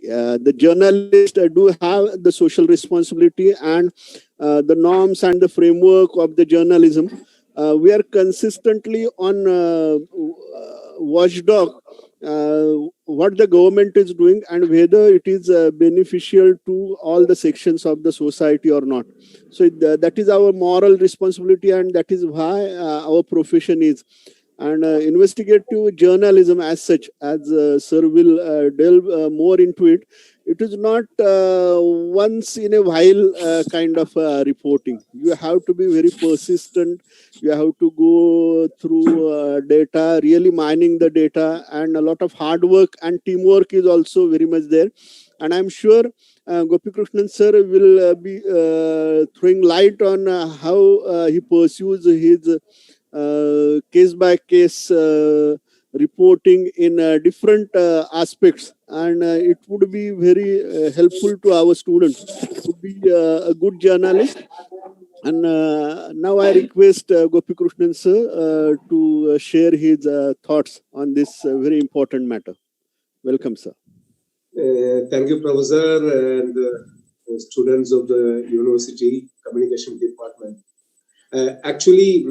The journalists do have the social responsibility, and the norms and the framework of the journalism. We are consistently on watchdog what the government is doing and whether it is beneficial to all the sections of the society or not. So that is our moral responsibility, and that is why our profession is. And investigative journalism as such, as sir will delve more into it, it is not once in a while kind of reporting. You have to be very persistent. You have to go through data, really mining the data, and a lot of hard work and teamwork is also very much there. And I'm sure Gopikrishnan sir will be throwing light on how he pursues his case by case reporting in different aspects, and it would be very helpful to our students to be a good journalist. And now I request Gopikrishnan sir to share his thoughts on this very important matter. Welcome, sir. Thank you, Professor, and students of the University Communication Department. Actually,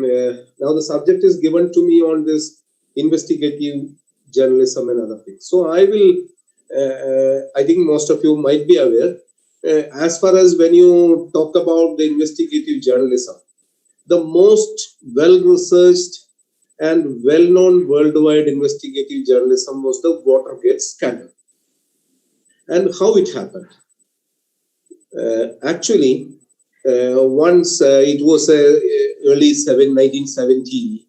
now the subject is given to me on this investigative journalism and other things. So I will, I think most of you might be aware, as far as when you talk about the investigative journalism, the most well-researched and well-known worldwide investigative journalism was the Watergate scandal. And how it happened? Actually, once it was early 1970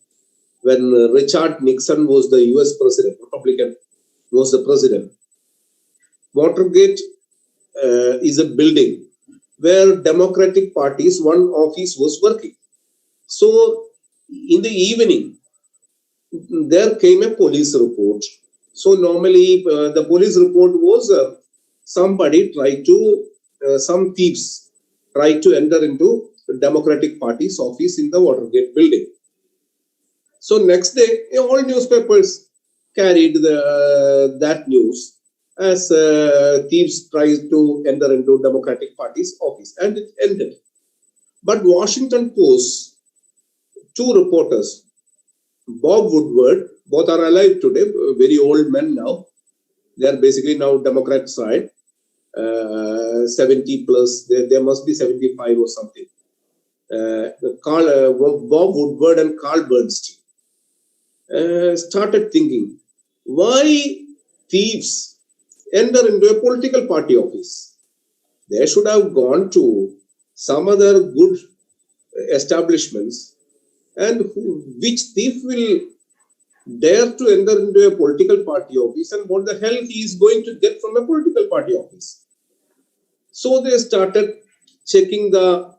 when Richard Nixon was the US president, Republican was the president. Watergate is a building where Democratic parties, one office was working. So in the evening, there came a police report. So normally the police report was somebody tried to, some thieves tried to enter into the Democratic Party's office in the Watergate building. So next day, all newspapers carried that news as thieves tried to enter into Democratic Party's office, and it ended. But Washington Post, two reporters, Bob Woodward, both are alive today, very old men now. They are basically now Democrat side, 70 plus, they must be 75 or something. Bob Woodward and Carl Bernstein started thinking, why thieves enter into a political party office? They should have gone to some other good establishments, and which thief will dare to enter into a political party office, and what the hell he is going to get from a political party office? So they started checking the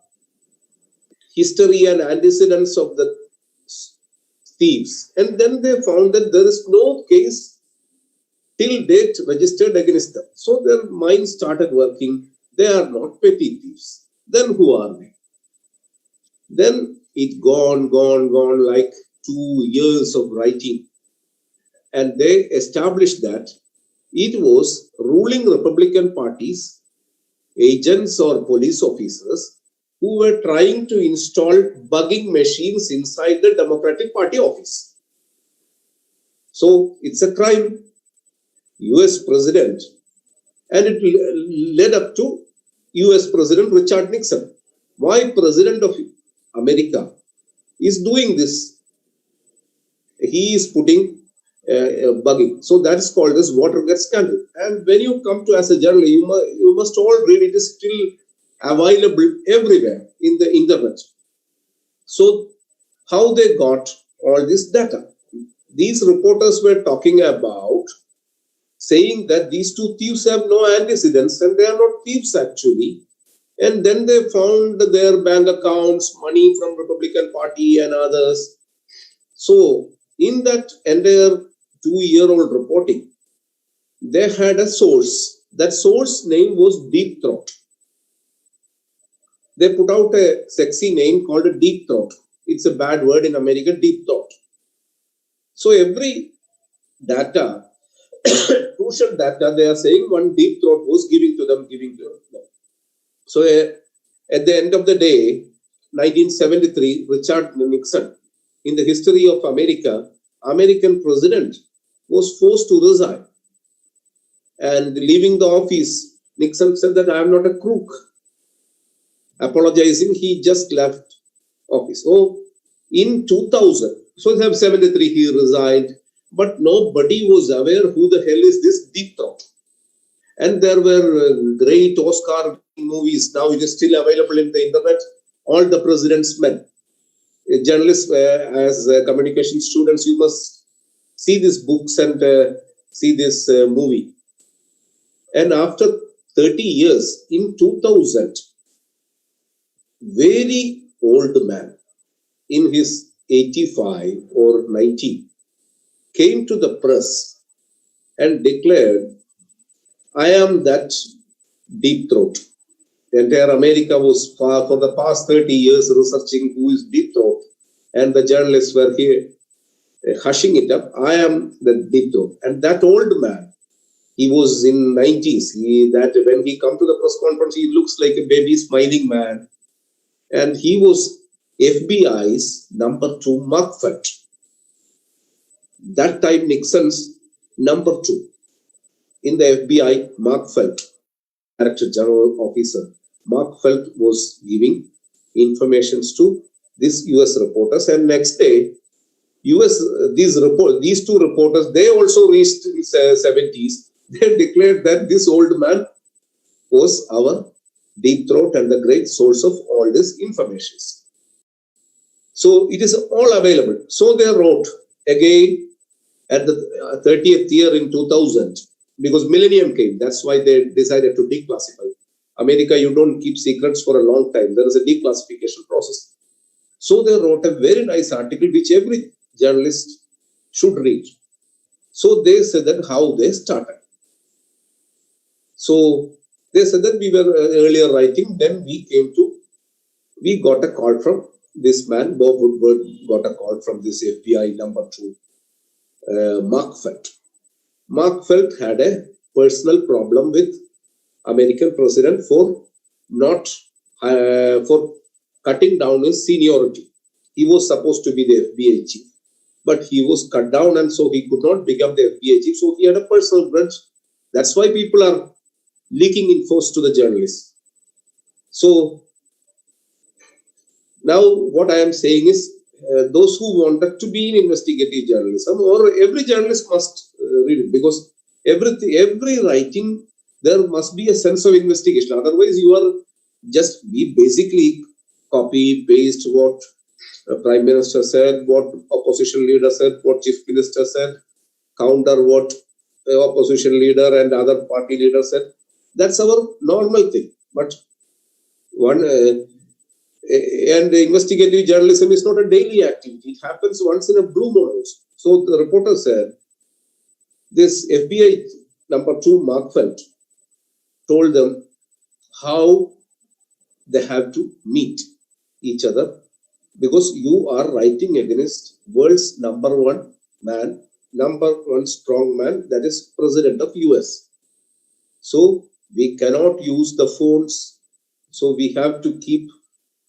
history and antecedents of the thieves, and then they found that there is no case till date registered against them. So their minds started working. They are not petty thieves. Then who are they? Then it gone like 2 years of writing, and they established that it was ruling Republican parties, agents or police officers who were trying to install bugging machines inside the Democratic Party office. So it's a crime. US President, and it led up to US President Richard Nixon. Why President of America is doing this? He is putting bugging. So that is called as Watergate scandal. And when you come to as a journalist, you must all read it. It is still available everywhere in the internet. So how they got all this data? These reporters were talking about saying that these two thieves have no antecedents and they are not thieves actually. And then they found their bank accounts, money from Republican Party and others. So in that entire 2-year-old reporting, they had a source. That source name was Deep Throat. They put out a sexy name called a Deep Throat. It's a bad word in America, Deep Throat. So every data to crucial data. They are saying one deep throat was giving to them. So at the end of the day, 1973, Richard Nixon, in the history of America, American president, was forced to resign. And leaving the office, Nixon said that I am not a crook. Apologizing, he just left office. So in 2000, so in 73 he resigned, but nobody was aware who the hell is this deep throat. And there were great Oscar movies. Now it is still available in the internet. All the President's Men. Journalists, as communication students, you must see these books and see this movie. And after 30 years, in 2000, very old man, in his 85 or 90, came to the press and declared, I am that deep throat. The entire America was for the past 30 years researching who is deep throat, and the journalists were here hushing it up. I am the deep throat. And that old man, he was in 90s. That when he come to the press conference, he looks like a baby smiling man. And he was FBI's number 2 Mark Felt. That time Nixon's number 2 in the FBI, Mark Felt, Director General Officer. Mark Felt was giving informations to these US reporters, and next day, these two reporters, they also reached in 70s. They declared that this old man was our deep throat and the great source of all this information. So it is all available. So they wrote again at the 30th year in 2000, because millennium came. That's why they decided to declassify. America, you don't keep secrets for a long time. There is a declassification process. So they wrote a very nice article which every journalist should read. So they said that how they started. So they said that we were earlier writing, then we got a call from this man, Bob Woodward got a call from this FBI number 2, Mark Felt. Mark Felt had a personal problem with American president for cutting down his seniority. He was supposed to be the FBI chief, but he was cut down, and so he could not become the FBI chief. So he had a personal grudge. That's why people are leaking infos to the journalists. So now what I am saying is, those who wanted to be in investigative journalism, or every journalist must read it, because every writing, there must be a sense of investigation. Otherwise, you are just basically copy, paste what Prime Minister said, what opposition leader said, what Chief Minister said, counter what opposition leader and other party leader said. That's our normal thing. But and investigative journalism is not a daily activity. It happens once in a blue moon. So the reporter said, this FBI number 2 Mark Felt told them how they have to meet each other, because you are writing against world's number 1 man, number 1 strong man, that is President of US. So we cannot use the phones. So we have to keep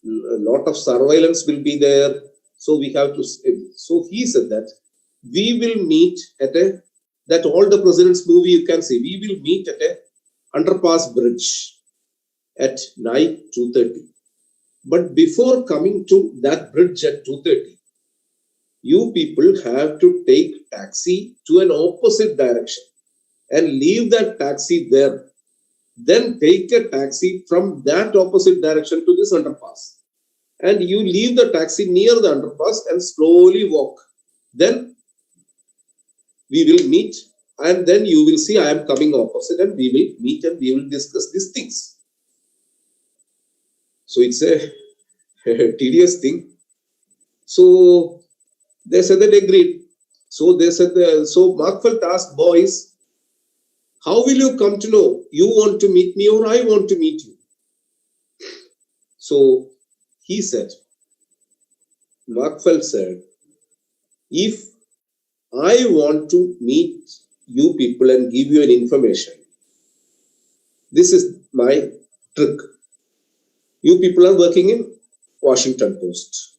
a lot of surveillance will be there. So we have to. So he said that we will meet at that all the president's movie you can see. We will meet at a underpass bridge at night 2:30. But before coming to that bridge at 2:30, you people have to take taxi to an opposite direction and leave that taxi there. Then take a taxi from that opposite direction to this underpass. And you leave the taxi near the underpass and slowly walk. Then we will meet, and then you will see I am coming opposite, and we will meet and we will discuss these things. So it's a tedious thing. So they said that agreed. So they said, so Mark Felt asked, boys, how will you come to know you want to meet me or I want to meet you? So he said, Mark Felt said, if I want to meet you people and give you an information. This is my trick. You people are working in Washington Post,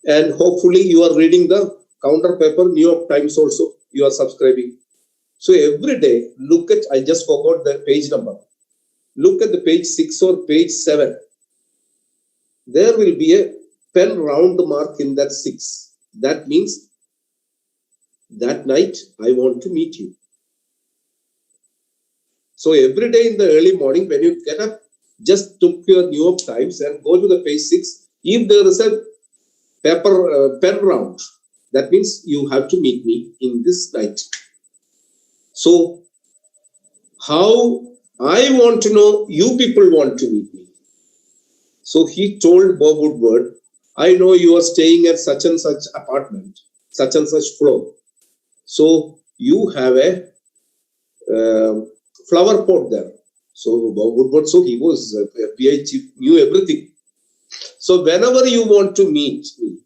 and hopefully you are reading the counter paper, New York Times also. You are subscribing. So every day, look at, I just forgot the page number. Look at the page 6 or page 7. There will be a pen round mark in that 6. That means that night I want to meet you. So every day in the early morning when you get up, just took your New York Times and go to the page 6. If there is a pen round, that means you have to meet me in this night. So how I want to know you people want to meet me. So he told Bob Woodward, I know you are staying at such and such apartment, such and such floor. So you have a flower pot there. So Bob Woodward, so he was FBI chief, knew everything. So whenever you want to meet me,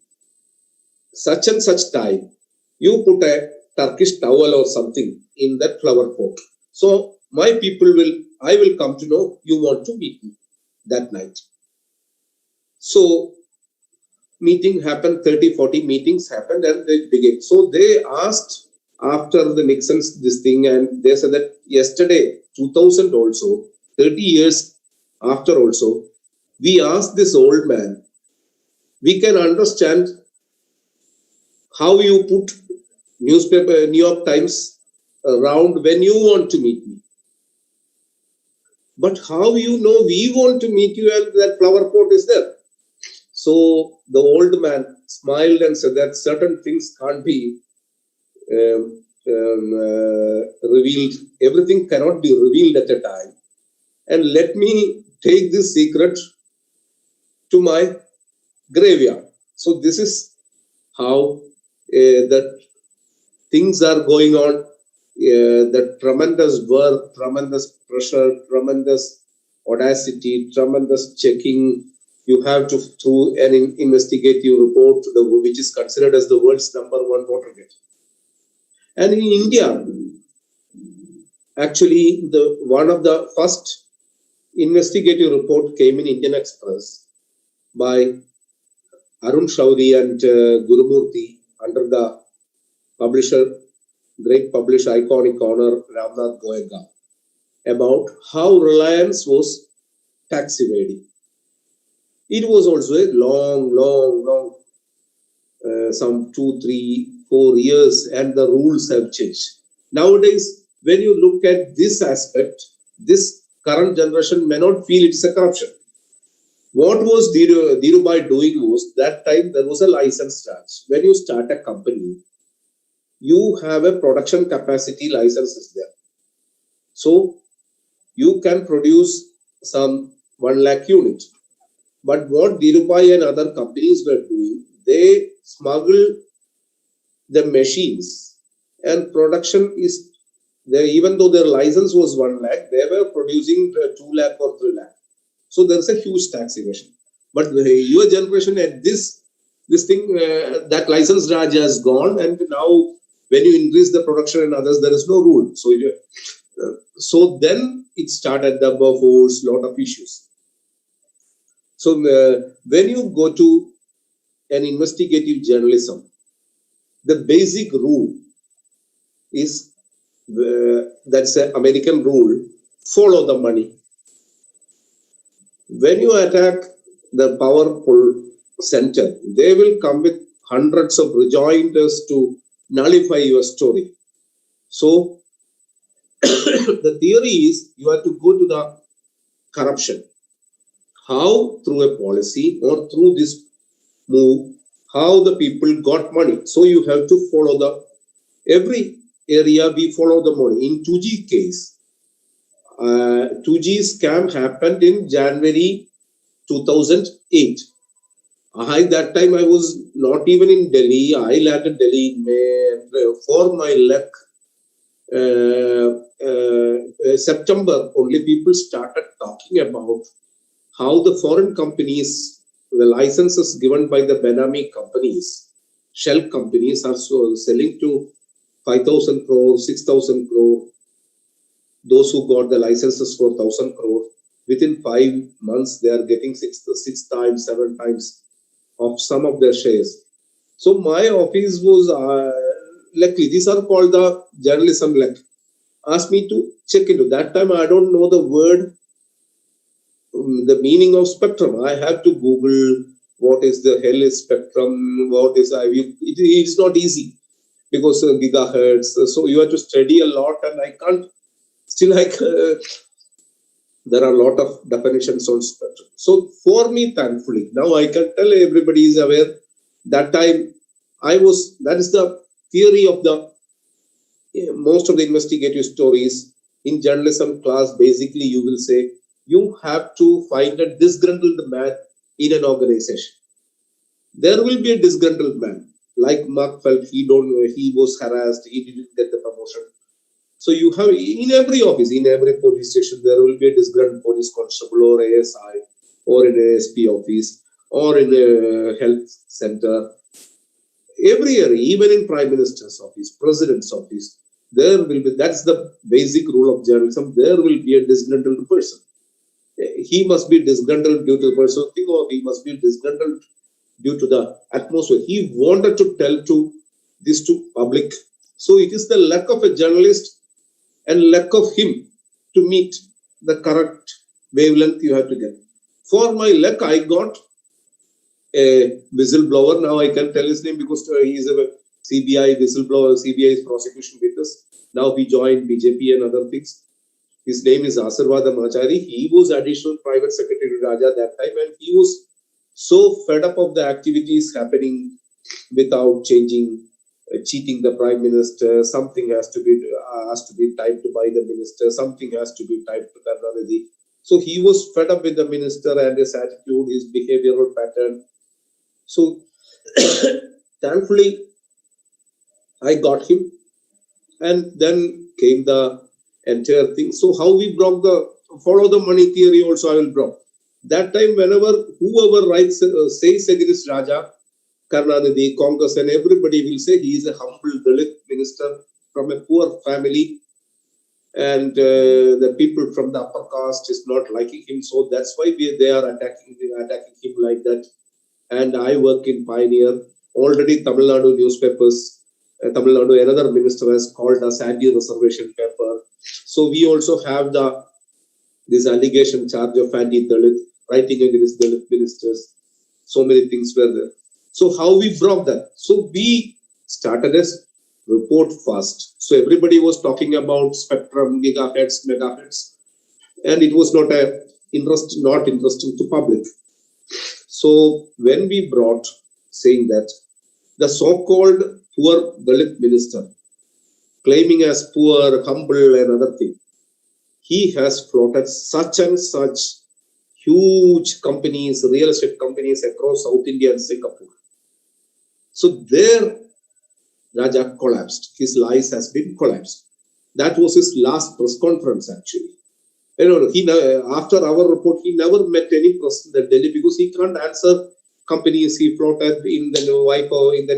such and such time, you put a Turkish towel or something in that flower pot. So my people I will come to know you want to meet me that night. So meeting happened, 30, 40 meetings happened and they began. So they asked after the Nixon's this thing, and they said that yesterday, 2000 also, 30 years after also, we asked this old man, we can understand how you put newspaper, New York Times around when you want to meet me. But how you know we want to meet you and that flower pot is there? So the old man smiled and said that certain things can't be revealed. Everything cannot be revealed at a time. And let me take this secret to my graveyard. So this is how that things are going on. The tremendous work, tremendous pressure, tremendous audacity, tremendous checking. You have to through an investigative report, which is considered as the world's #1 Watergate. And in India, actually, one of the first investigative report came in Indian Express by Arun Shauri and Gurumurthy under the great publisher, iconic honor, Ramnath Goenka, about how Reliance was tax evading. It was also a long, some 2, 3, 4 years, and the rules have changed. Nowadays, when you look at this aspect, this current generation may not feel it's a corruption. What was Dhirubhai doing was, that time there was a license charge. When you start a company, you have a production capacity licenses there. So you can produce some 1 lakh unit. But what Dhirubhai and other companies were doing, they smuggled the machines, and production is there. Even though their license was 1 lakh, they were producing 2 lakh or 3 lakh. So there's a huge tax evasion. But your generation at this thing, that license Raj has gone, and now when you increase the production and others, there is no rule. So then it started the force, lot of issues. So when you go to an investigative journalism, the basic rule is, that's an American rule, follow the money. When you attack the powerful center, they will come with hundreds of rejoinders to nullify your story. So the theory is you have to go to the corruption. How? Through a policy or through this move, how the people got money. So you have to follow every area we follow the money. In 2G case, 2G scam happened in January 2008. That time I was not even in Delhi. I landed Delhi in May. For my luck, September, only people started talking about how the foreign companies, the licenses given by the Benami companies, shell companies, are selling to 5,000 crore, 6,000 crore. Those who got the licenses for 1,000 crore, within 5 months, they are getting six times, 7 times of some of their shares. So my office was, luckily, these are called the journalism luck. Asked me to check into that time. I don't know the word, the meaning of spectrum. I have to Google what is the hell is spectrum, what is it's not easy because gigahertz. So you have to study a lot, and I can't. Still, there are a lot of definitions on spectrum. So for me, thankfully, now I can tell everybody is aware. That time, that is the theory of the most of the investigative stories in journalism class. Basically, you will say you have to find a disgruntled man in an organization. There will be a disgruntled man, like Mark felt he was harassed, he didn't get the promotion. So you have in every office, in every police station, there will be a disgruntled police constable or ASI or in an ASP office or in a health center. Every year, even in Prime Minister's office, President's office, there will be, that's the basic rule of journalism, there will be a disgruntled person. He must be disgruntled due to the personal thing, or he must be disgruntled due to the atmosphere. He wanted to tell this to public. So it is the luck of a journalist and luck of him to meet the correct wavelength you have to get. For my luck, I got a whistleblower. Now I can tell his name because he is a CBI whistleblower, CBI's prosecution witness. Now he joined BJP and other things. His name is Asirvada Machari. He was additional private secretary to Raja that time, and he was so fed up of the activities happening without changing, cheating the prime minister. Something has to be typed by the minister. Something has to be typed to Karnataka. So he was fed up with the minister and his attitude, his behavioral pattern. So thankfully, I got him, and then came the entire thing. So how we broke follow the money theory also I will broke. That time, whoever writes, says against Raja, Karnataka, Congress, and everybody will say he is a humble Dalit minister from a poor family, and the people from the upper caste is not liking him. So that's why they are attacking him like that. And I work in Pioneer. Already Tamil Nadu newspapers, Tamil Nadu, another minister has called us anti-reservation paper. So we also have this allegation charge of anti-Dalit, writing against Dalit ministers. So many things were there. So how we broke that? So we started as report fast. So everybody was talking about spectrum, gigahertz, megahertz, and it was not interesting to public. So when we brought saying that the so-called poor Dalit minister, claiming as poor, humble, and other thing, he has floated such and such huge companies, real estate companies across South India and Singapore. So there, Raja collapsed. His lies has been collapsed. That was his last press conference, actually. After our report, he never met any press in Delhi because he can't answer companies he floated in the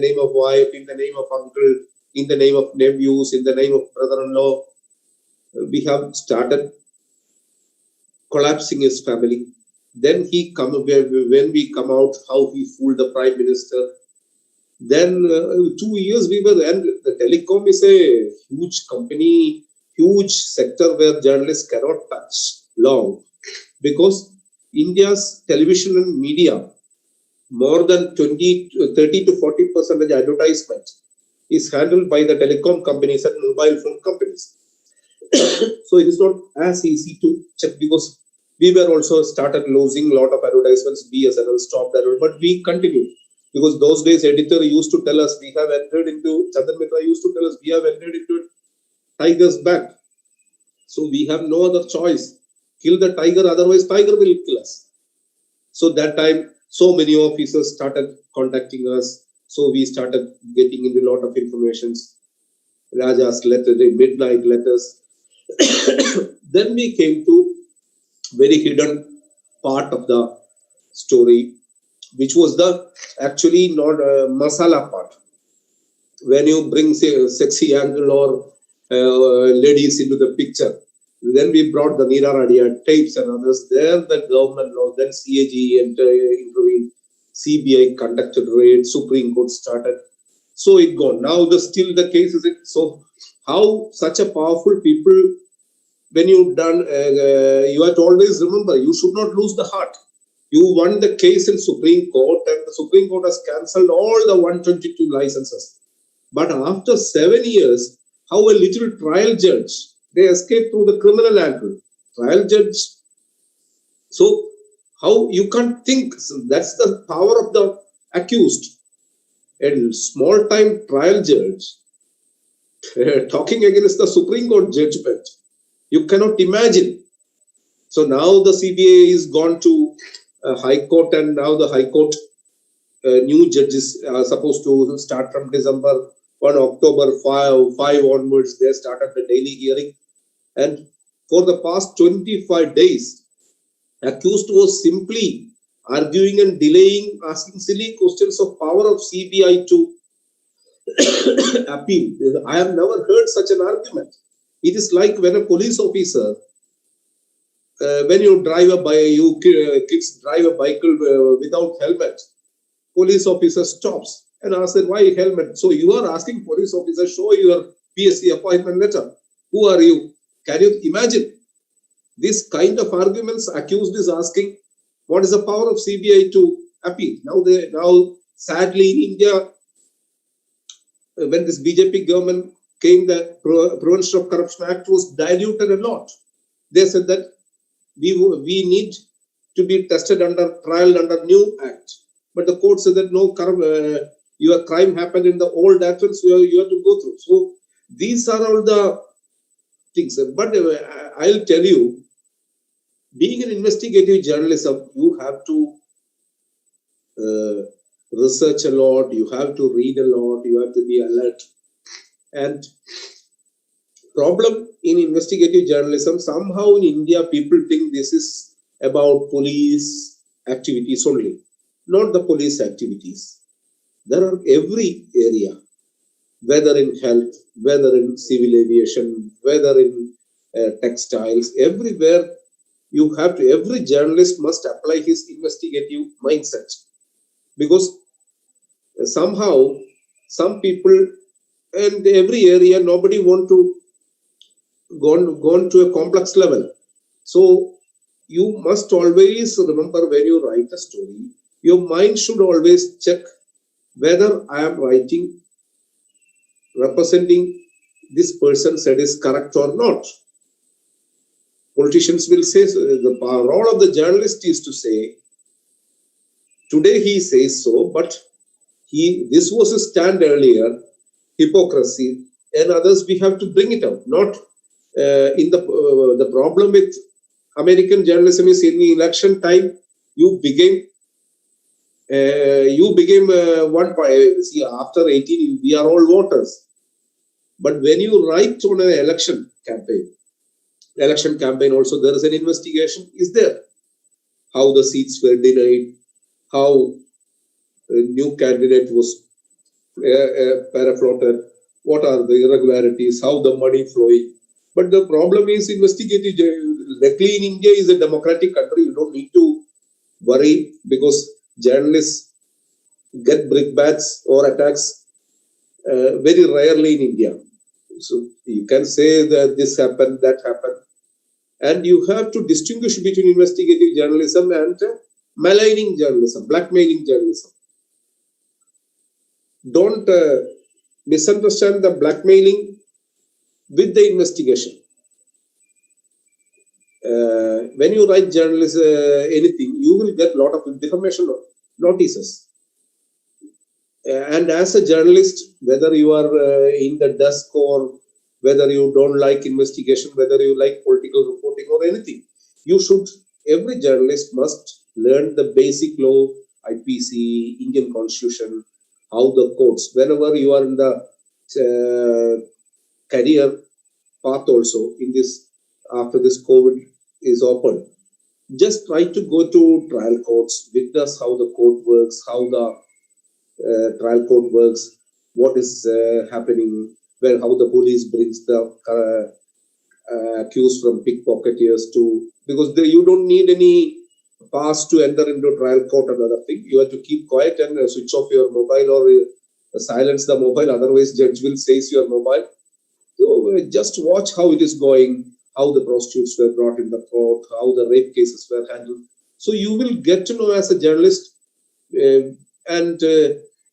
name of wife, in the name of uncle, in the name of nephews, in the name of brother-in-law. We have started collapsing his family. Then when we come out, how he fooled the prime minister. Then 2 years and the telecom is a huge company, huge sector where journalists cannot touch long, because India's television and media, more than 30 to 40% advertisement is handled by the telecom companies and mobile phone companies. So it is not as easy to check, because we were also started losing a lot of advertisements. BSNL stopped that, but we continued. Because those days, editor used to tell us, Chandan Mitra used to tell us, we have entered into tiger's back. So we have no other choice. Kill the tiger, otherwise tiger will kill us. So that time, so many officers started contacting us. So we started getting into a lot of informations. Raja's letter, the midnight letters. Then we came to very hidden part of the story, which was the actually not masala part. when you bring say, sexy angle or ladies into the picture. Then we brought the Nira Radia tapes and others. There the government law, then CAG intervened, CBI conducted raid, Supreme Court started. So it gone. Now still the case is it. So how such a powerful people, when you done, you have to always remember, you should not lose the heart. You won the case in Supreme Court and the Supreme Court has cancelled all the 122 licenses. But after 7 years, how a little trial judge, they escaped through the criminal angle. Trial judge. So how you can't think, so that's the power of the accused. A small time trial judge talking against the Supreme Court judgment. You cannot imagine. So now the CBI is gone to High Court, and now the High Court new judges are supposed to start from December. On October 5 onwards, they started the daily hearing. And for the past 25 days, accused was simply arguing and delaying, asking silly questions of power of CBI to appeal. I have never heard such an argument. It is like when a police officer, when you drive kids drive a bike without helmet, police officer stops and asks, why helmet? So you are asking police officer, show your PSC appointment letter. Who are you? Can you imagine? This kind of arguments accused is asking, what is the power of CBI to appeal? Now sadly in India, when this BJP government came, the Prevention of Corruption Act was diluted a lot. They said that we need to be tested trial under new act. But the court said that no, your crime happened in the old act, so you have to go through. So these are all the things. But I'll tell you, being an investigative journalism, you have to research a lot, you have to read a lot, you have to be alert. And problem in investigative journalism, somehow in India, people think this is about police activities only, not the police activities. There are every area, whether in health, whether in civil aviation, whether in textiles, everywhere you have to, every journalist must apply his investigative mindset. Because somehow, some people and every area, nobody want to gone to a complex level. So you must always remember when you write a story, your mind should always check whether I am writing, representing this person said is correct or not. Politicians will say, the role of the journalist is to say, today he says so, but this was a stand earlier, hypocrisy, and others we have to bring it out. Not in the problem with American journalism is in the election time, you became one point. See, after 18, we are all voters. But when you write on an election campaign also there is an investigation is there. How the seats were denied, how a new candidate was parafloated, what are the irregularities, how the money flowing. But the problem is investigative. Luckily in India is a democratic country. You don't need to worry because journalists get brickbats or attacks very rarely in India. So you can say that this happened, that happened. And you have to distinguish between investigative journalism and maligning journalism, blackmailing journalism. Don't misunderstand the blackmailing with the investigation. When you write journalism, anything, you will get a lot of defamation notices. And as a journalist, whether you are in the desk or whether you don't like investigation, whether you like political reporting or anything, every journalist must learn the basic law, IPC, Indian Constitution, how the courts, whenever you are in the career path also, in this, after this COVID is open, just try to go to trial courts, witness how the court works, how the trial court works, what is happening, how the police brings the accused from pickpocketers to, because you don't need any pass to enter into trial court. Another thing, you have to keep quiet and switch off your mobile or silence the mobile, otherwise judge will seize your mobile. So just watch how it is going, how the prostitutes were brought in the court, how the rape cases were handled. So you will get to know as a journalist, and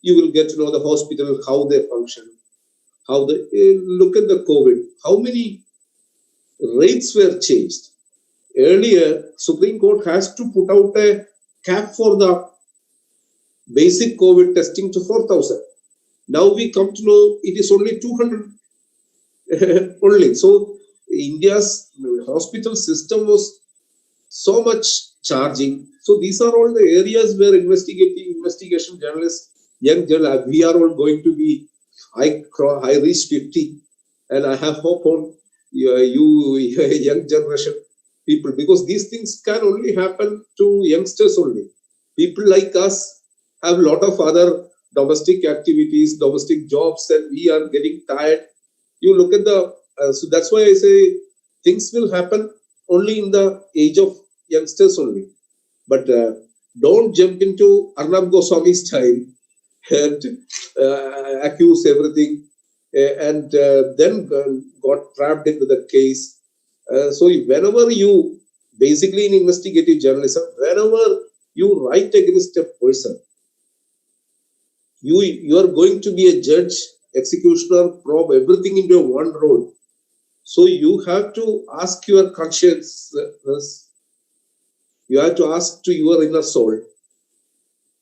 you will get to know the hospital, how they function, how they look at the COVID, how many rates were changed. Earlier, Supreme Court has to put out a cap for the basic COVID testing to 4,000. Now we come to know it is only 200 only. So India's hospital system was so much charging. So these are all the areas where investigation journalists, young journalists, we are all going to be. I reached 50, and I have hope on you young generation people, because these things can only happen to youngsters only. People like us have a lot of other domestic activities, domestic jobs, and we are getting tired. You look at the so that's why I say things will happen only in the age of youngsters only. But don't jump into Arnab Goswami style and accuse everything, and then got trapped into the case. So whenever you, basically in investigative journalism, whenever you write against a person, you are going to be a judge, executioner, probe, everything into one role. So you have to ask your consciousness, you have to ask to your inner soul,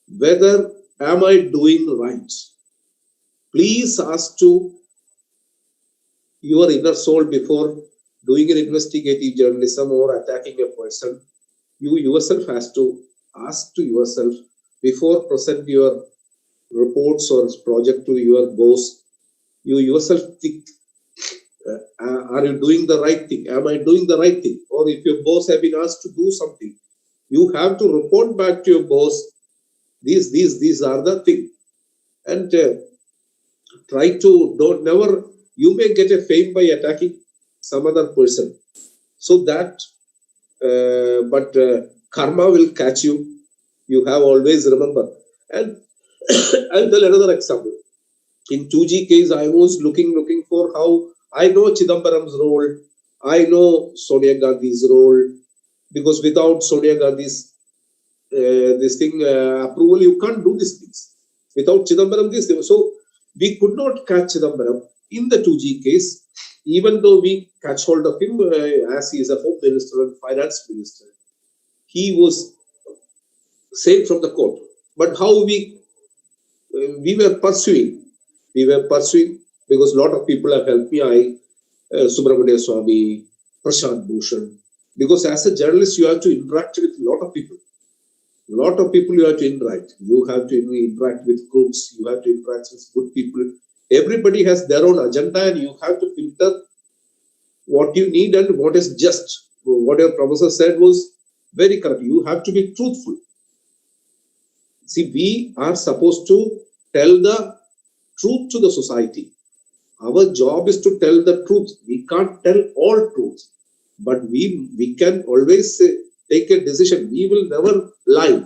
whether am I doing right? Please ask to your inner soul before doing an investigative journalism or attacking a person. You yourself has to ask to yourself before present your reports or project to your boss. You yourself think, are you doing the right thing? Am I doing the right thing? Or if your boss have been asked to do something, you have to report back to your boss, these are the things. And try to, don't never, you may get a fame by attacking some other person. So that, but karma will catch you. You have always remember. And I'll tell another example. In 2G case, I was looking for how I know Chidambaram's role. I know Sonia Gandhi's role, because without Sonia Gandhi's approval, you can't do these things. Without Chidambaram, this thing. So we could not catch Chidambaram in the 2G case, even though we catch hold of him as he is a home minister and finance minister. He was saved from the court. But how we were pursuing because a lot of people have helped me. Subramania Swami, Prashant Bhushan. Because as a journalist, you have to interact with a lot of people. You have to interact. You have to interact with groups. You have to interact with good people. Everybody has their own agenda, and you have to filter what you need and what is just. What your professor said was very correct. You have to be truthful. See, we are supposed to tell the truth to the society. Our job is to tell the truth. We can't tell all truths, but we can always take a decision. We will never lie.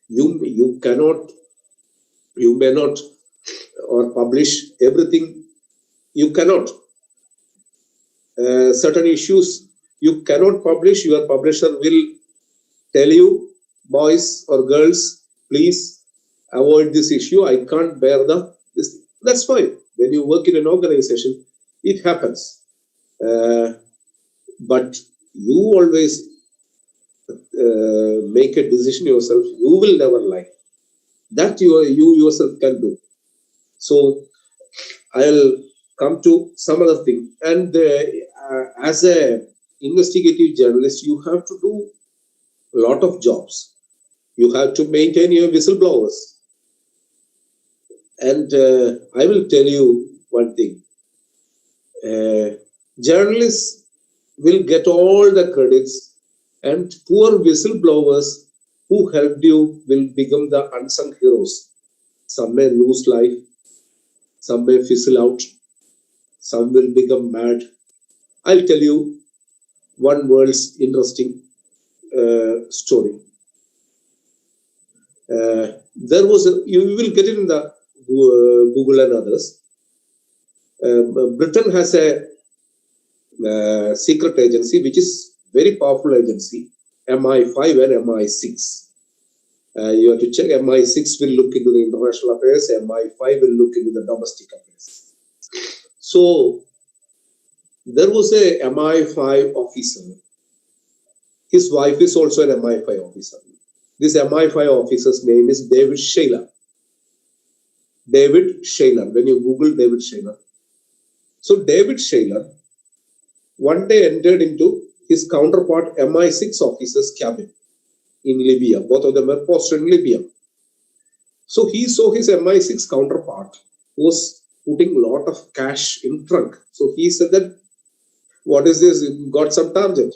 You may not or publish everything. You cannot. Certain issues you cannot publish. Your publisher will tell you, boys or girls, please avoid this issue. I can't bear this thing. That's fine. When you work in an organization, it happens. But you always make a decision yourself. You will never lie. That you yourself can do. So I'll come to some other thing. And as a investigative journalist, you have to do a lot of jobs. You have to maintain your whistleblowers. And I will tell you one thing. Journalists will get all the credits, and poor whistleblowers who helped you will become the unsung heroes. Some may lose life, some may fizzle out, some will become mad. I'll tell you one world's interesting story. There was you will get it in the Google and others. Britain has a secret agency which is very powerful agency, MI5 and MI6. You have to check. MI6 will look into the international affairs, MI5 will look into the domestic affairs. So there was a MI5 officer. His wife is also an MI5 officer. This MI5 officer's name is David Shayler. David Shayler. When you Google David Shayler. So David Shayler one day entered into his counterpart MI6 officer's cabin in Libya. Both of them were posted in Libya. So he saw his MI6 counterpart was putting a lot of cash in trunk. So he said that, what is this? You got some target?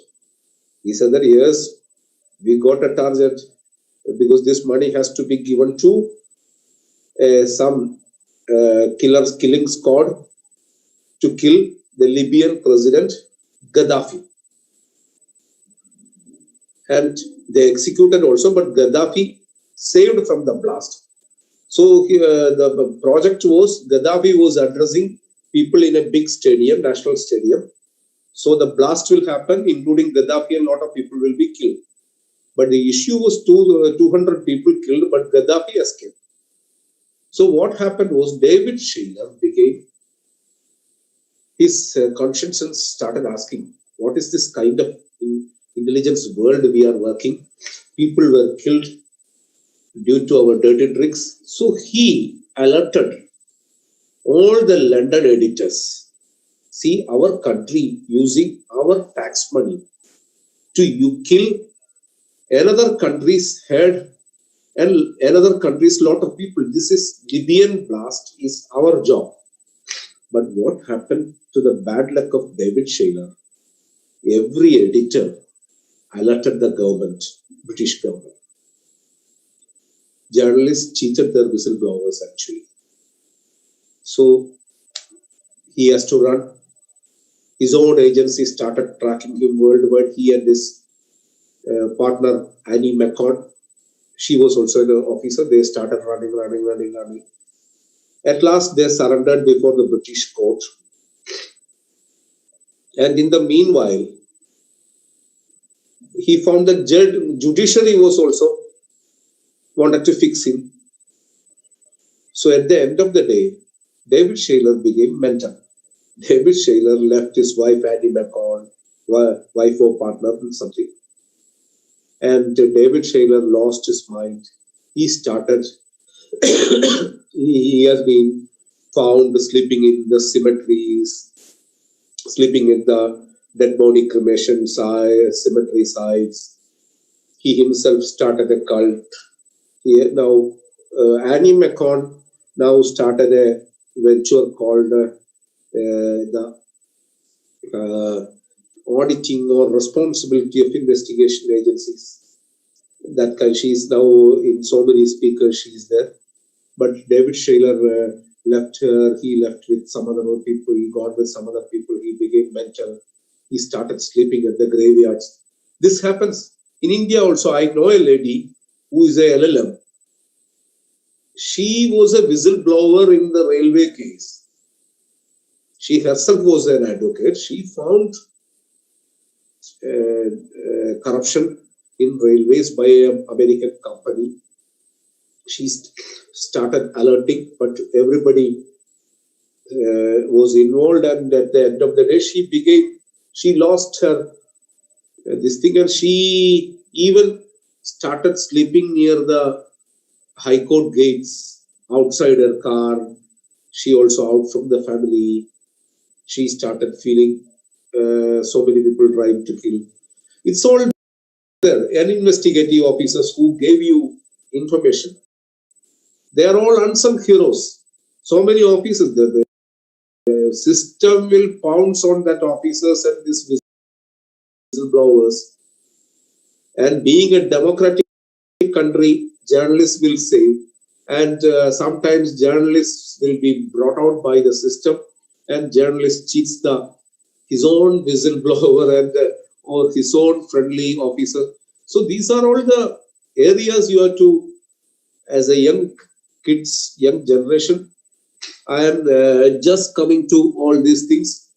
He said that, yes, we got a target because this money has to be given to some killing squad to kill the Libyan president Gaddafi. And they executed also, but Gaddafi saved from the blast. So the project was, Gaddafi was addressing people in a big stadium, national stadium. So the blast will happen, including Gaddafi, and a lot of people will be killed. But the issue was 200 people killed, but Gaddafi escaped. So what happened was David Shayler became, his conscience started asking, what is this kind of intelligence world we are working? People were killed due to our dirty tricks. So he alerted all the London editors. See, our country using our tax money to kill another country's head and another country's lot of people. This is Libyan blast is our job. But what happened to the bad luck of David Shayler? Every editor alerted the government, British government. Journalists cheated their whistleblowers actually. So he has to run. His own agency started tracking him worldwide. He and his partner Annie McCord, she was also an officer. They started running. At last, they surrendered before the British court. And in the meanwhile, he found that judiciary was also wanted to fix him. So at the end of the day, David Shayler became mental. David Shayler left his wife Annie McCord, wife or partner, something. And David Shayler lost his mind. He started, he has been found sleeping in the cemeteries, sleeping in the dead body cremation cemetery sites. He himself started a cult. Now, Annie McCord now started a venture called the auditing or responsibility of investigation agencies. That kind, she is now in so many speakers, she is there. But David Shayler left her, he left with some other people, he got with some other people, he became mental. He started sleeping at the graveyards. This happens. In India also, I know a lady who is a LLM. She was a whistleblower in the railway case. She herself was an advocate. She found corruption in railways by an American company. She started alerting, but everybody was involved, and at the end of the day, she lost her this thing, and she even started sleeping near the High Court gates, outside her car. She also out from the family. She started feeling so many people trying to kill. It's all there. An investigative officers who gave you information. They are all unsung heroes. So many officers. The system will pounce on that officers and these whistleblowers. And being a democratic country, journalists will say, and sometimes journalists will be brought out by the system, and journalist cheats his own whistleblower and or his own friendly officer. So these are all the areas you have to, as a young generation. I am just coming to all these things,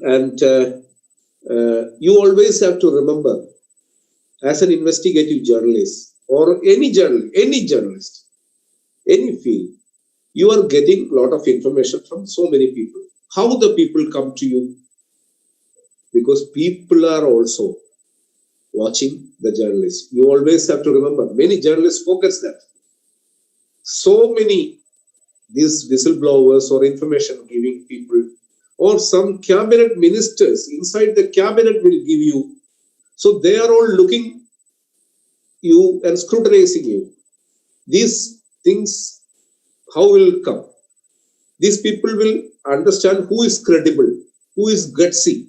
and you always have to remember, as an investigative journalist or any journalist, any field, you are getting a lot of information from so many people. How the people come to you? Because people are also watching the journalist. You always have to remember, many journalists forget that. So many these whistleblowers or information giving people, or some cabinet ministers inside the cabinet will give you. So they are all looking you and scrutinizing you. These things, how will come? These people will understand who is credible, who is gutsy,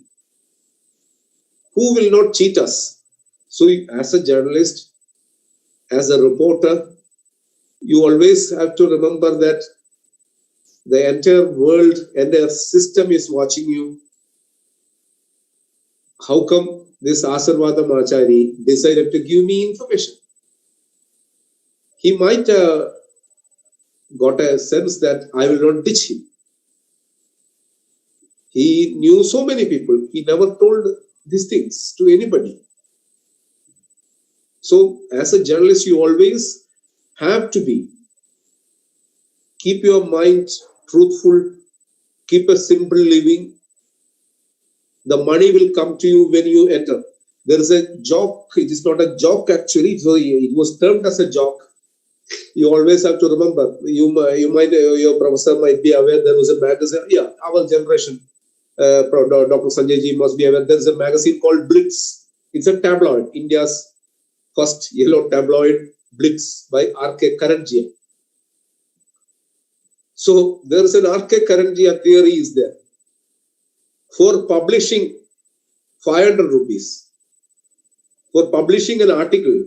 who will not cheat us. So as a journalist, as a reporter, you always have to remember that the entire world and their system is watching you. How come this Asarvadam Achari decided to give me information? He might got a sense that I will not ditch him. He knew so many people. He never told these things to anybody. So as a journalist, you always have to keep your mind truthful, keep a simple living. The money will come to you when you enter. There is a joke. It is not a joke actually. So it was termed as a joke. You always have to remember. You might, your professor might be aware. There was a magazine. Yeah, our generation. Dr. Sanjay ji must be aware. There is a magazine called Blitz. It's a tabloid. India's first yellow tabloid, Blitz, by R.K. Karanjia. So there is an R.K. Karanjia theory is there. For publishing 500 rupees, for publishing an article,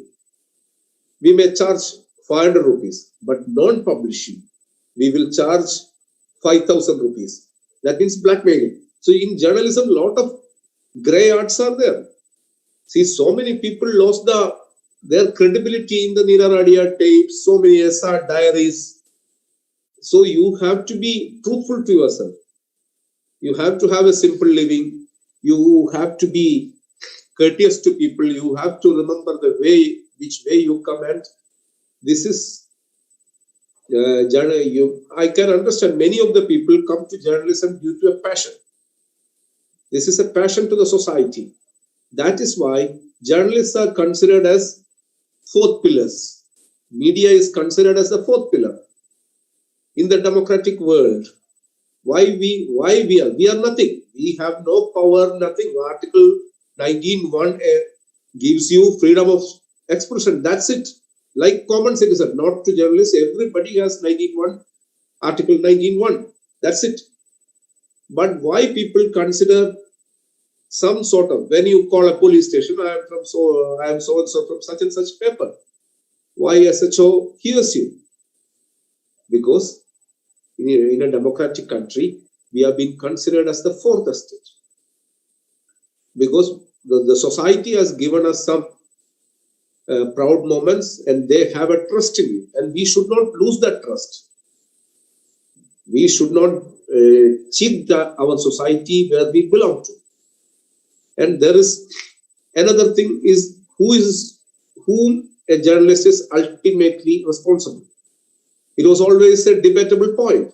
we may charge 500 rupees, but non-publishing, we will charge 5,000 rupees. That means blackmailing. So in journalism, a lot of grey arts are there. See, so many people lost their credibility in the Neera Radia tapes, so many SR diaries. So you have to be truthful to yourself. You have to have a simple living. You have to be courteous to people. You have to remember which way you come. And this is I can understand many of the people come to journalism due to a passion. This is a passion to the society. That is why journalists are considered as fourth pillars. Media is considered as the fourth pillar in the democratic world. Why we are nothing. We have no power, nothing. Article 19.1 gives you freedom of expression. That's it. Like common citizen, not to journalists. Everybody has 19.1, Article 19.1. That's it. But why people consider some sort of, when you call a police station, I am so and so from such and such paper. Why SHO hears you? Because in a democratic country, we have been considered as the fourth estate. Because the society has given us some proud moments, and they have a trust in you, and we should not lose that trust. We should not cheat our society where we belong to. And there is another thing is whom a journalist is ultimately responsible. It was always a debatable point.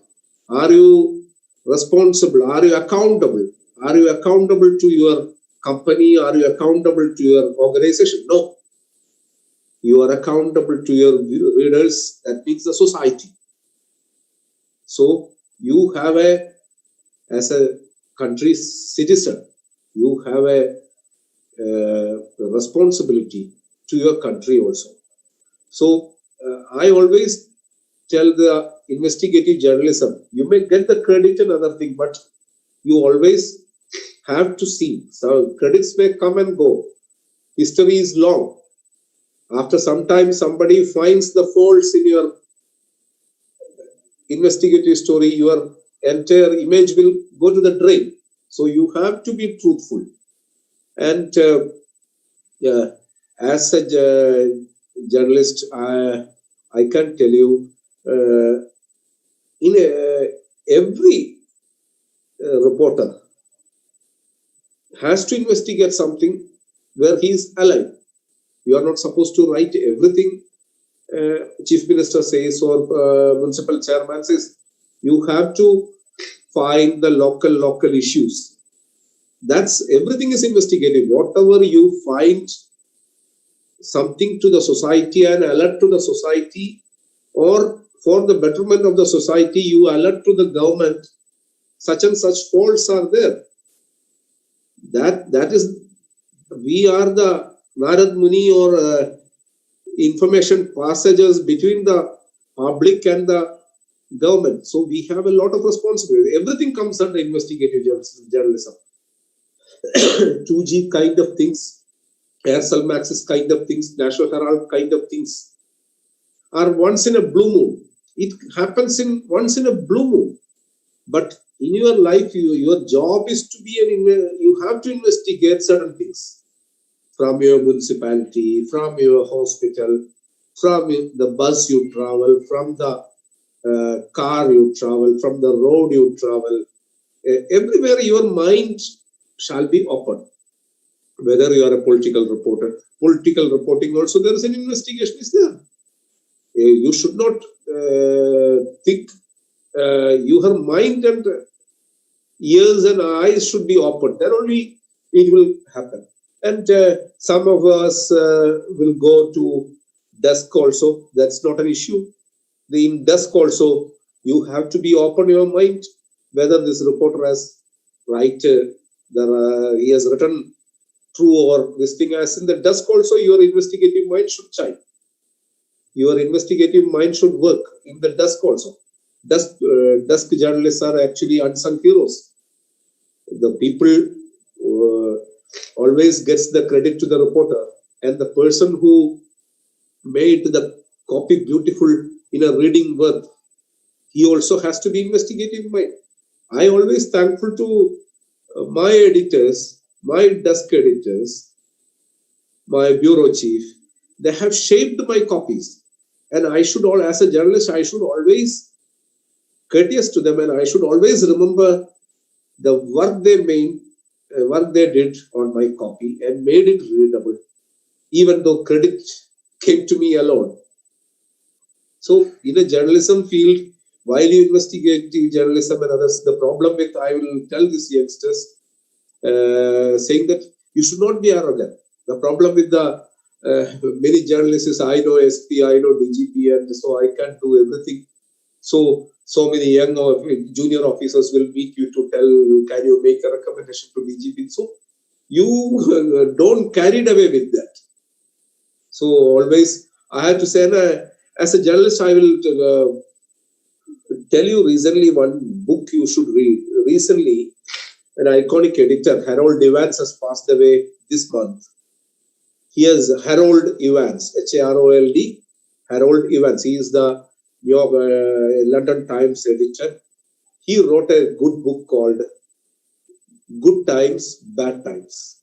Are you responsible? Are you accountable? Are you accountable to your company? Are you accountable to your organization? No. You are accountable to your readers. That means the society. So you have as a country's citizen, you have a responsibility to your country also. So I always tell the investigative journalism, you may get the credit and other thing, but you always have to see. So credits may come and go. History is long. After some time, somebody finds the faults in your investigative story, your entire image will go to the drain. So you have to be truthful. And as a journalist, I can tell you, every reporter has to investigate something where he is alive. You are not supposed to write everything chief minister says or municipal chairman says. You have to find the local issues. That's everything is investigative. Whatever you find something to the society and alert to the society, or for the betterment of the society, you alert to the government, such and such faults are there. That is, we are the Narad Muni or information passages between the public and the government. So we have a lot of responsibility. Everything comes under investigative journalism. 2G kind of things, Aircel Maxis kind of things, National Herald kind of things are once in a blue moon. It happens once in a blue moon. But in your life, your job is to be you have to investigate certain things from your municipality, from your hospital, from the bus you travel, from the car you travel, from the road you travel. Everywhere your mind shall be open. Whether you are a political reporter, political reporting also, there is an investigation is there. You should not think your mind and ears and eyes should be open. Then only it will happen. And some of us will go to desk also. That's not an issue. In desk also, you have to be open your mind. Whether this reporter has he has written true or this thing, as in the desk also, your investigative mind should shine. Your investigative mind should work in the desk also. Desk journalists are actually unsung heroes. The people always gets the credit to the reporter, and the person who made the copy beautiful in a reading worth, he also has to be investigative mind. I always thankful to my editors, my desk editors, my bureau chief. They have shaped my copies, and I should as a journalist, I should always courteous to them, and I should always remember the work they made, work they did on my copy and made it readable, even though credit came to me alone. So in a journalism field, while you investigate journalism and others, the problem with, I will tell these youngsters, saying that you should not be arrogant. The problem with the many journalists is, I know SP, I know DGP, and so I can't do everything. So many young or junior officers will meet you to tell, can you make a recommendation to DGP? So you don't carry it away with that. So always I have to say, as a journalist, I will tell you recently one book you should read. Recently, an iconic editor, Harold Evans, has passed away this month. He is Harold Evans, Harold, Harold Evans. He is the New York, London Times editor. He wrote a good book called Good Times, Bad Times.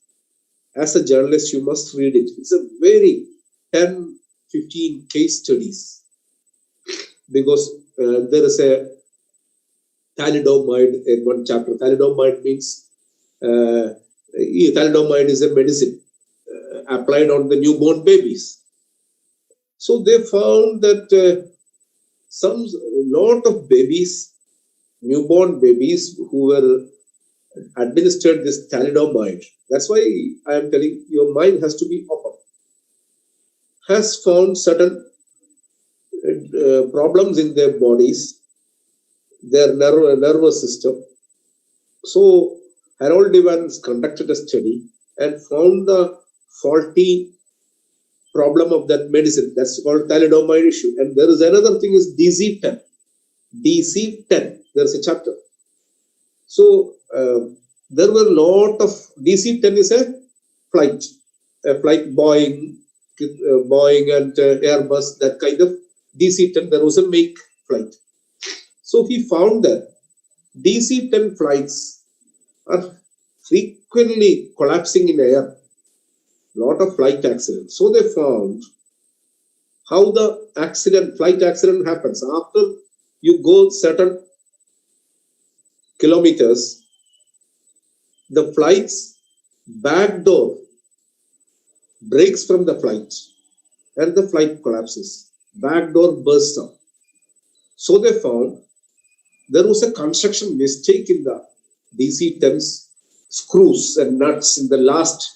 As a journalist, you must read it. It's a very 10, 15 case studies, because there is a thalidomide in one chapter. Thalidomide means thalidomide is a medicine applied on the newborn babies. So they found that lot of babies, newborn babies who were administered this thalidomide. That's why I am telling your mind has to be open. Has found certain problems in their bodies, their nervous system. So Harold Evans conducted a study and found the faulty problem of that medicine. That's called thalidomide issue. And there is another thing is DC-10. DC-10. There's a chapter. So there were a lot of DC-10 is a flight Boeing and Airbus, that kind of DC-10. There was a make flight. So he found that DC-10 flights are frequently collapsing in air. Lot of flight accidents. So they found how the flight accident happens. After you go certain kilometers, the flight's back door breaks from the flight and the flight collapses. Back door bursts up. So they found there was a construction mistake in the DC-10's screws and nuts in the last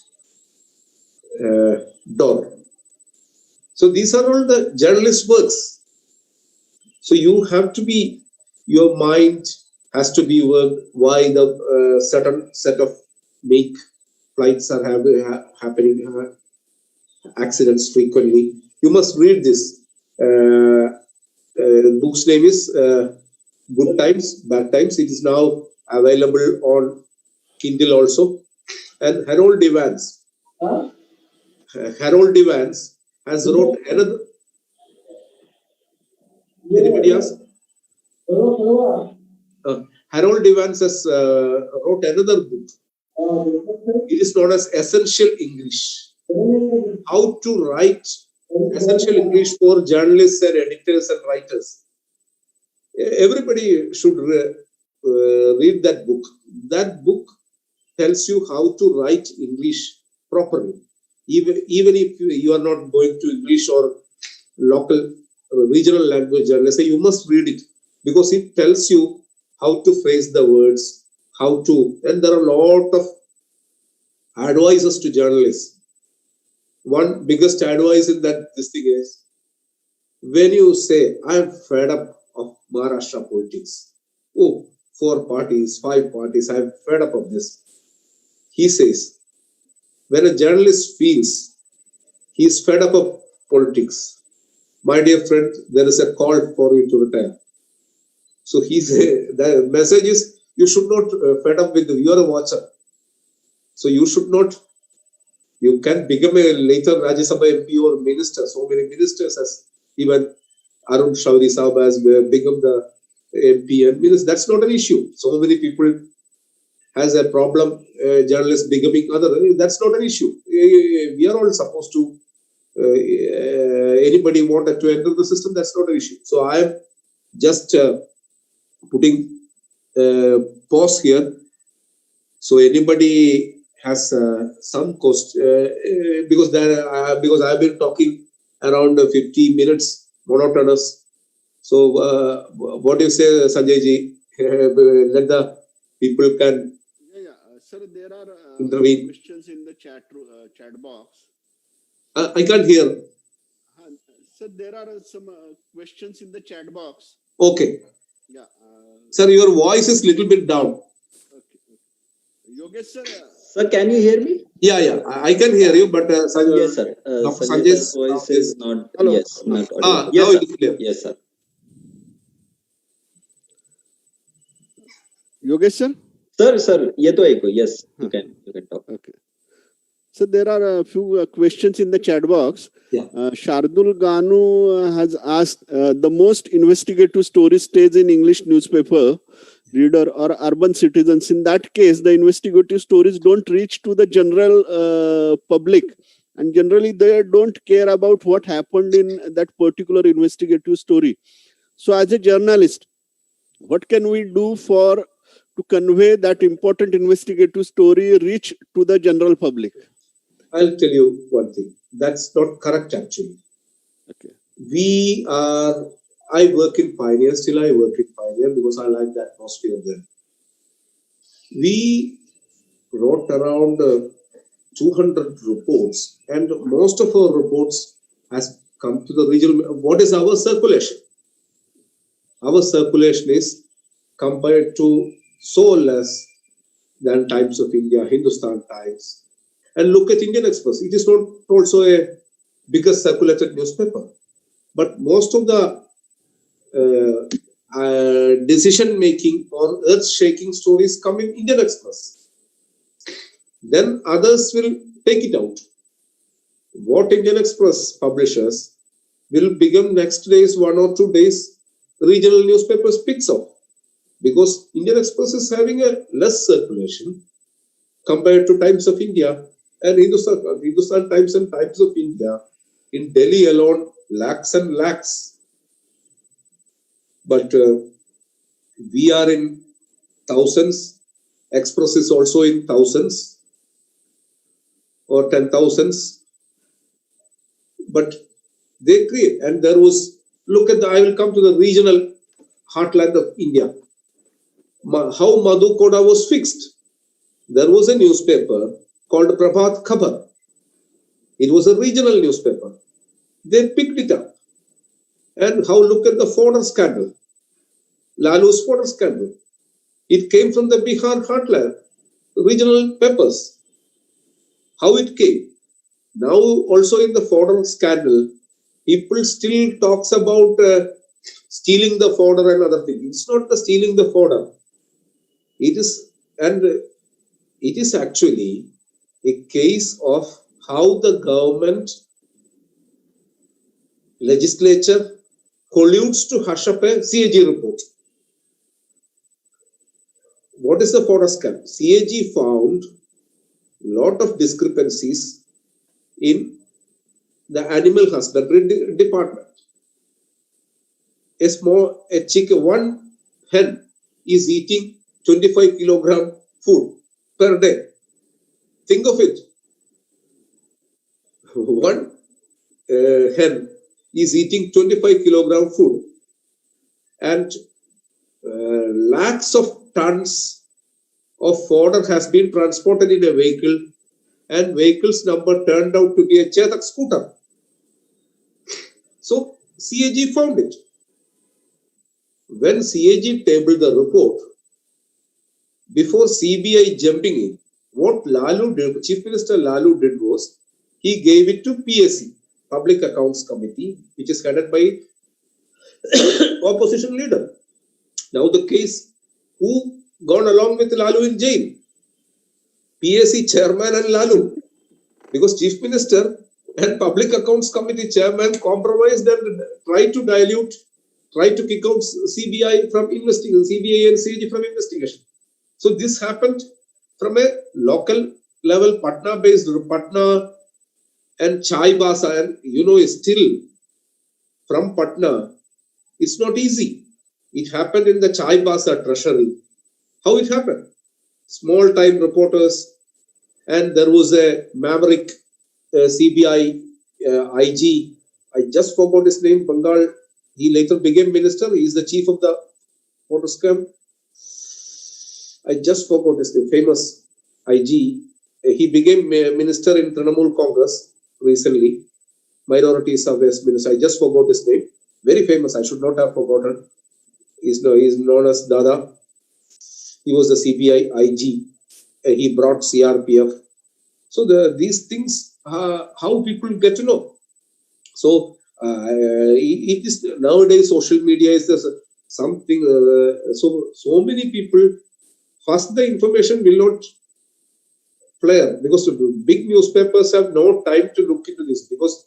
door. So these are all the journalist works. So you have to be, your mind has to be worked why the certain set of make flights are happening accidents frequently. You must read this. Book's name is Good Times, Bad Times. It is now available on Kindle also. And Harold Evans has wrote another. Anybody else? Harold Evans has wrote another book. It is known as Essential English. How to write essential English for journalists and editors and writers. Everybody should read that book. That book tells you how to write English properly. Even if you are not going to English or local regional language journalism, you must read it because it tells you how to phrase the words, and there are a lot of advices to journalists. One biggest advice in this thing is, when you say, I'm fed up of Maharashtra politics. Oh, 4 parties, 5 parties, I'm fed up of this. He says, when a journalist feels he's fed up of politics, my dear friend, there is a call for you to retire. So he said, the message is, you should not fed up with, you're a watcher. So you should not. You can become a later Rajya Sabha MP or minister. So many ministers, as even Arun Shauri Saab has become the MP and minister. That's not an issue. So many people has a problem, journalists becoming other. That's not an issue. We are all supposed to, anybody wanted to enter the system, that's not an issue. So I am just putting pause here. So anybody has some cost because I've been talking around 50 minutes monotonous. So what do you say, Sanjay ji? Let the people can sir, there are intervene. Questions in the chat box. I can't hear. Sir, there are some questions in the chat box. Okay. Yeah. Sir, your voice is little bit down. Okay. Yogesh sir. Sir, can you hear me? Yeah, I can hear you, but Sanjay, yes, sir. Sanjay's voice is not. Hello. Yes, not audible. Yes, now it is clear. Yes, sir. Yogesh sir. Sir, ye to eko. Yes, you can talk. Okay. So there are a few questions in the chat box. Yeah. Shardul Ganu has asked, the most investigative story stays in English newspaper reader or urban citizens. In that case, the investigative stories don't reach to the general public, and generally they don't care about what happened in that particular investigative story. So as a journalist, what can we do to convey that important investigative story reach to the general public? I'll tell you one thing. That's not correct actually. Okay. I work in Pioneer, still I work in Pioneer because I like the atmosphere there. We wrote around 200 reports, and most of our reports has come to the regional. What is our circulation? Our circulation is compared to so less than Times of India, Hindustan Times. And look at Indian Express. It is not also a biggest circulated newspaper. But most of the decision-making or earth-shaking stories come in Indian Express. Then others will take it out. What Indian Express publishes will become next day's 1 or 2 days regional newspapers picks up, because Indian Express is having a less circulation compared to Times of India and Hindustan Times and Times of India. In Delhi alone, lakhs and lakhs. But we are in thousands. Express is also in thousands or 10,000s. But they create, and there was, look at I will come to the regional heartland of India. How Madhu Koda was fixed. There was a newspaper called Prabhat Khabar. It was a regional newspaper. They picked it up. And how, look at the fodder scandal. Lalu's fodder scandal. It came from the Bihar heartland, regional papers. How it came. Now also in the fodder scandal, people still talks about stealing the fodder and other things. It's not the stealing the fodder. It is actually a case of how the government legislature colludes to hush up a CAG report. What is the fodder scam? CAG found a lot of discrepancies in the animal husbandry department. One hen is eating 25 kilogram food per day. Think of it. One hen is eating 25 kilogram food, and lakhs of tons of fodder has been transported in a vehicle, and vehicle's number turned out to be a Chetak scooter. So CAG found it. When CAG tabled the report, before CBI jumping in, what Lalu did, Chief Minister Lalu did was, he gave it to PAC, Public Accounts Committee, which is headed by opposition leader. Now the case, who gone along with Lalu in jail? PAC chairman and Lalu. Because Chief Minister and Public Accounts Committee chairman compromised and tried to dilute, tried to kick out CBI from investigation, CBI and CAG from investigation. So this happened from a local level, Patna-based, Patna and Chai Basa, and still from Patna, it's not easy. It happened in the Chai Basa treasury. How it happened? Small time reporters, and there was a maverick CBI IG. I just forgot his name, Bengal. He later became minister. He is the chief of the photo scam. I just forgot his name, famous IG. He became minister in Trinamool Congress recently. Minority Affairs Minister. I just forgot his name. Very famous. I should not have forgotten. He's known as Dada. He was the CBI IG. He brought CRPF. So these things, how people get to know. So it is nowadays social media is something. So many people. First, the information will not flare because big newspapers have no time to look into this, because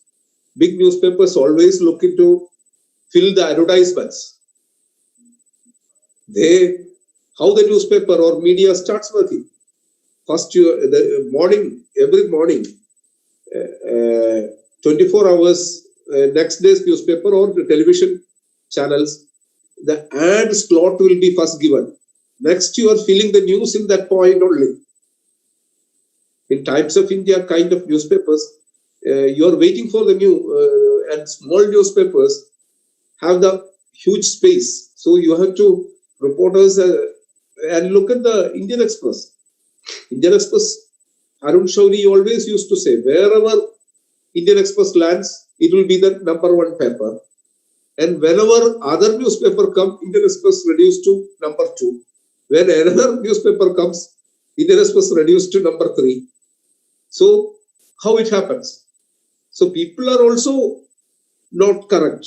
big newspapers always look into fill the advertisements. How the newspaper or media starts working. First, every morning, 24 hours, next day's newspaper or the television channels, the ad slot will be first given. Next, you are filling the news in that point only. In Times of India kind of newspapers, you are waiting for the new, and small newspapers have the huge space. So you have to, reporters, and look at the Indian Express. Indian Express, Arun Shauri always used to say, wherever Indian Express lands, it will be the #1 paper. And whenever other newspaper comes, Indian Express reduced to #2. When another newspaper comes, Indian Express reduced to #3. So how it happens? So people are also not correct.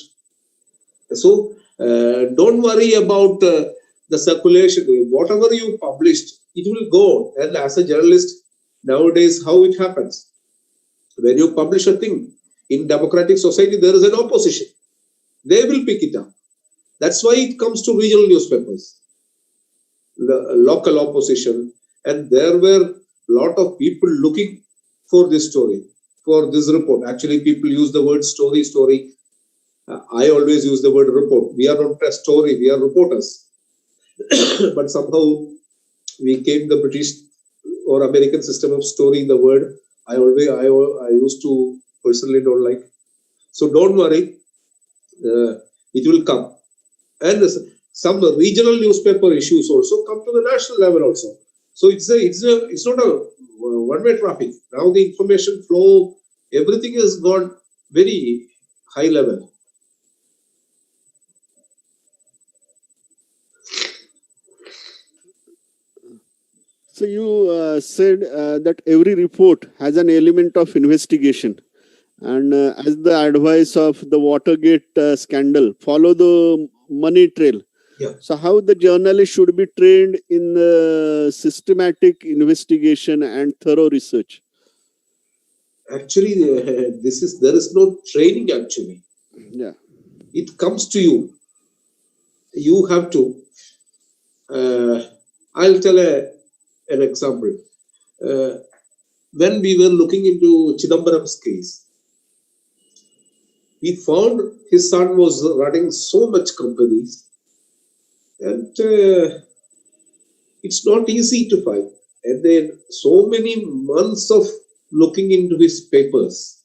So don't worry about the circulation. Whatever you published, it will go. And as a journalist, nowadays, how it happens? When you publish a thing, in democratic society, there is an opposition. They will pick it up. That's why it comes to regional newspapers, local opposition, and there were a lot of people looking for this story, for this report. Actually, people use the word story. I always use the word report. We are not a story, we are reporters. But somehow we came the British or American system of story, the word I used to personally don't like. So don't worry, it will come. And some regional newspaper issues also come to the national level also. So it's not a one-way traffic. Now the information flow, everything has gone very high level. So you said that every report has an element of investigation, and as the advice of the Watergate scandal, follow the money trail. Yeah. So how the journalist should be trained in systematic investigation and thorough research? Actually, there is no training actually. Yeah. It comes to you. You have to. I'll tell an example. When we were looking into Chidambaram's case, we found his son was running so much companies, and it's not easy to find. And then so many months of looking into his papers,